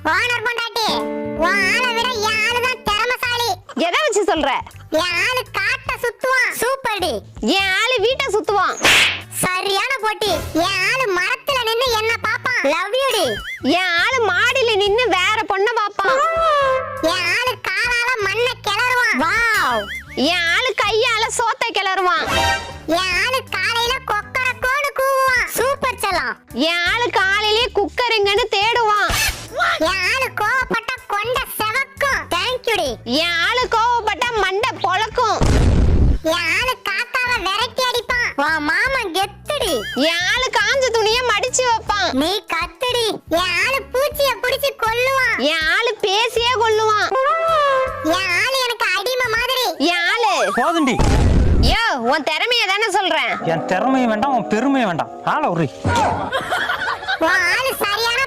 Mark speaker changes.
Speaker 1: Owner பொண்டாட்டி, உன் ஆளை விட என் ஆளு தான் திறமைசாலி.
Speaker 2: எதை வச்சு சொல்ற?
Speaker 1: என் ஆளு காட்ட சுத்துவான். சூப்பர்டி.
Speaker 2: என் ஆளு வீட்டை சுத்துவான்.
Speaker 1: சரியான போட்டி. என் ஆளு மரத்துல நின்னு என்ன பாப்பான். லவ் யூ டி.
Speaker 2: என் ஆளு மாடியில நின்னு வேற பொண்ண பாப்பான்.
Speaker 1: என் ஆளு காலால மண்ணை கிளறுவான். வாவ்.
Speaker 2: என் ஆளு கையால சோத்தை கிளறுவான்.
Speaker 1: என் ஆளு காலையில கொக்கரக்கோன்னு கூவுவான். சூப்பர் செல்லம்.
Speaker 2: என் ஆளு காலையிலேயே குக்கருங்கன்னு தேடுவான்.
Speaker 1: என் ஆளு கோவப்பட்ட கொண்ட செவக்கும். தேங்க் யூ டி.
Speaker 2: என் ஆளு கோவப்பட்ட மண்டை பொளக்கும்.
Speaker 1: என் ஆளு காத்தாவ விரட்டி அடிப்பான். உன் மாமன் கெத்துடி.
Speaker 2: என் ஆளு காஞ்ச துணிய மடிச்சு வைப்பான்.
Speaker 1: நீ கத்துடி. என் ஆளு பூச்சிய புடிச்சு கொல்லுவான்.
Speaker 2: என் ஆளு பேசியே கொல்லுவான்.
Speaker 1: என் ஆளு எனக்கு அடிமை மாதிரி.
Speaker 2: என் ஆளு
Speaker 3: போதுண்டி.
Speaker 2: யோ, உன் திறமைய தானே சொல்றேன்.
Speaker 3: என் திறமையும் வேண்டாம், உன் பெருமையும் வேண்டாம். ஆள உரி.
Speaker 1: உன் ஆளு சரியான